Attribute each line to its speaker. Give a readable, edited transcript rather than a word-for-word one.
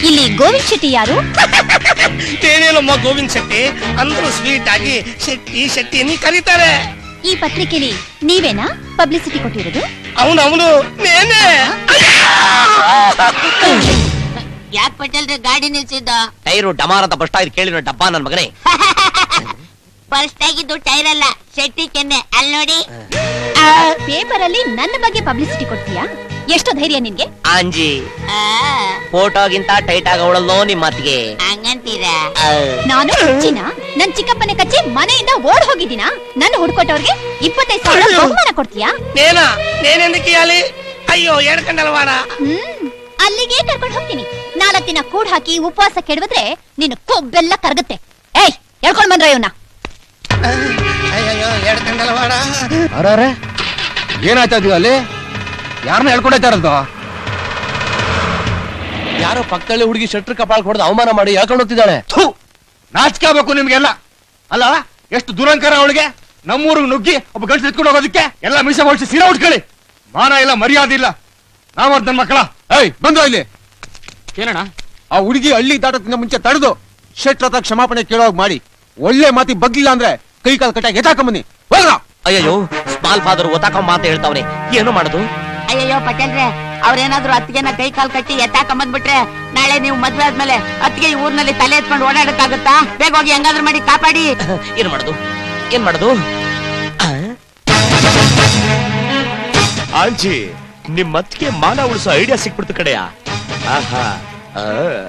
Speaker 1: ಇಲ್ಲಿ ಗೋವಿಂದ್ ಶೆಟ್ಟಿ ಯಾರು?
Speaker 2: ಏನೇನಮ್ಮ ಗೋವಿಂದ್ ಶೆಟ್ಟಿ ಅಂದ್ರೂ ಸ್ವೀಟ್ ಆಗಿ ಶೆಟ್ಟಿ ಶೆಟ್ಟಿ ನೀ ಕರೀತಾರೆ.
Speaker 1: ಈ ಪತ್ರಿಕೆಲಿ ನೀವೇನಾ ಪಬ್ಲಿಸಿಟಿ ಕೊಟ್ಟಿರೋದು?
Speaker 2: ಅವನು ನೇನೆ.
Speaker 3: ಯಾಕೆ ಪಟೇಲ್ರೆ ಗಾಡಿ ನಿಲ್ಸಿದ್ದ?
Speaker 4: ಟೈರು ಡಮಾರ್ ಅಂತ ಫಸ್ಟ್ ಆಗಿ ಕೇಳಿರೋ ಡಬ್ಬ ನನ್ ಮಗನೇ.
Speaker 3: ಫಸ್ಟ್ ಆಗಿದ್ದು ಟೈರ್ ಅಲ್ಲ, ಶೆಟ್ಟಿ ಕೆನ್ನೆ. ಅಲ್ಲಿ ನೋಡಿ.
Speaker 1: ಪೇಪರ್ ಅಲ್ಲಿ ನನ್ನ ಬಗ್ಗೆ ಪಬ್ಲಿಸಿಟಿ ಕೊಡ್ತೀಯಾ? ಎಷ್ಟು ಧೈರ್ಯ ನಿನ್ಗೆ?
Speaker 4: ಅಂಜಿ
Speaker 3: ಆ,
Speaker 4: ಫೋಟೋಗಿಂತ ಟೈಟ್ ಆಗವಳಲ್ಲೋ ನಿಮ್ಮ ಮಾತಿಗೆ.
Speaker 3: ಹಂಗಂತೀರಾ?
Speaker 1: ನಾನು ಹುಚ್ಚಿನ? ನನ್ ಚಿಕ್ಕಪ್ಪನ ಕಚ್ಚಿ ಮನೆಯಿಂದ ಓಡ್ ಹೋಗಿದ್ದೀನಾ? ನನ್ನ ಹುಡ್ಕೊಟ್ಟವ್ರಿಗೆ 25,000 ಬಹುಮಾನ ಕೊಡ್ತೀಯಾ?
Speaker 2: ನೇನೆಂದಕ್ಕೆ ಅಲ್ಲಿ? ಅಯ್ಯೋ ಹೇಳ್ಕಂಡಲ್ವಾಡ.
Speaker 1: ಅಲ್ಲಿಗೆ ಕರ್ಕೊಂಡು ಹೋಗ್ತೀನಿ. 4 ದಿನ ಕೂಡ್ ಹಾಕಿ ಉಪವಾಸ ಕೆಡವಿದ್ರೆ ನಿನ್ನ ಕೊಬ್ಬೆಲ್ಲ ಕರಗುತ್ತೆ. ಏಯ್ ಹೇಳ್ಕೊಂಡ್ ಬಂದ್ರ ಇವನ್ನ.
Speaker 2: ಅಯ್ಯೋ ಹೇಳ್ಕಂಡಲ್ವಾಡ.
Speaker 5: ಅರೆ ಏನಾಯ್ತಾ ಇದೀಗ ಅಲ್ಲಿ? ಯಾರನ್ನ ಹೇಳ್ಕೊಂಡಾಯ್ತಾರದು?
Speaker 6: ಯಾರೋ ಪಕ್ಕದಲ್ಲಿ ಹುಡುಗಿ ಶೆಟ್ರ್ ಕಪಾಳ ಹೊಡೆದು ಅವಮಾನ ಮಾಡಿ ಹೇಳ್ಕೊಂಡು ಹೋಗ್ತಿದ್ದಾಳೆ.
Speaker 5: ನಾಚಿಕೆ ಆಗ್ಬೇಕು ನಿಮ್ಗೆಲ್ಲ. ಅಲ್ಲ ಎಷ್ಟು ದುರಂಕಾರ ಅವಳಿಗೆ. ನಮ್ಮೂರಿಗೆ ನುಗ್ಗಿ ಒಬ್ಬ ಗಂಟು ಎತ್ಕೊಂಡು ಹೋಗೋದಕ್ಕೆ ಎಲ್ಲ ಮೀಸೆ ಹೊಡಿಸಿ ಸೀರೆ ಉಟ್ಕೊಳ್ಳಿ. ಮಾನ ಇಲ್ಲ, ಮರ್ಯಾದೆ ಇಲ್ಲ. ನಾವರ್ದ ನನ್ ಮಕ್ಕಳ. ಏಯ್ ಬಂದು ಇಲ್ಲಿ.
Speaker 6: ಏನಣ್ಣ?
Speaker 5: ಆ ಹುಡುಗಿ ಹಳ್ಳಿ ದಾಟಕ್ಕಿಂತ ಮುಂಚೆ ತಡೆದು ಶೆಟ್ರ್ ಹತ್ರ ಕ್ಷಮಾಪಣೆ ಕೇಳೋಗ್ ಮಾಡಿ. ಒಳ್ಳೆ ಮಾತಿ ಬಗ್ಲಿಲ್ಲ ಅಂದ್ರೆ ಕೈ ಕಾಲು ಕಟ್ಟಾಗಿ ಎತ್ತಾಕೊಂಬನ್ನಿ. ಹೋಗ್ರ.
Speaker 4: ಅಯ್ಯೋ ಸ್ಮಾಲ್ ಫಾದರ್ ಒತ್ತಾಕೊಂಬ ಅಂತ ಹೇಳ್ತಾವ್ರೆ. ಏನು ಮಾಡುದು?
Speaker 3: ಅಯ್ಯಯ್ಯೋ ಪಟೇಲ್ರೆ, ಅವ್ರೇನಾದ್ರು ಅತ್ತಿಗೆನ ಕೈ ಕಾಲ್ ಕಟ್ಟಿ ಎತ್ತಾಕೊಂಬಂದ್ಬಿಟ್ರೆ ನಾಳೆ ನೀವು ಮದ್ವೆ ಆದ್ಮೇಲೆ ಅತ್ತಿಗೆ ಈ ಊರ್ನಲ್ಲಿ ತಲೆ ಎತ್ಕೊಂಡು ಓಡಾಡಕ್ಕಾಗತ್ತಾ? ಬೇಗ ಹೋಗಿ ಹೆಂಗಾದ್ರೂ ಮಾಡಿ ಕಾಪಾಡಿ.
Speaker 4: ಏನ್ ಮಾಡುದು?
Speaker 7: ಆಂಜಿ ನಿಮ್ಮತ್ತಿಗೆ ಮಾನ ಉಳಿಸೋ ಐಡಿಯಾ ಸಿಕ್ಬಿಡ್ತು ಕಡೆಯ. ಆಹಾ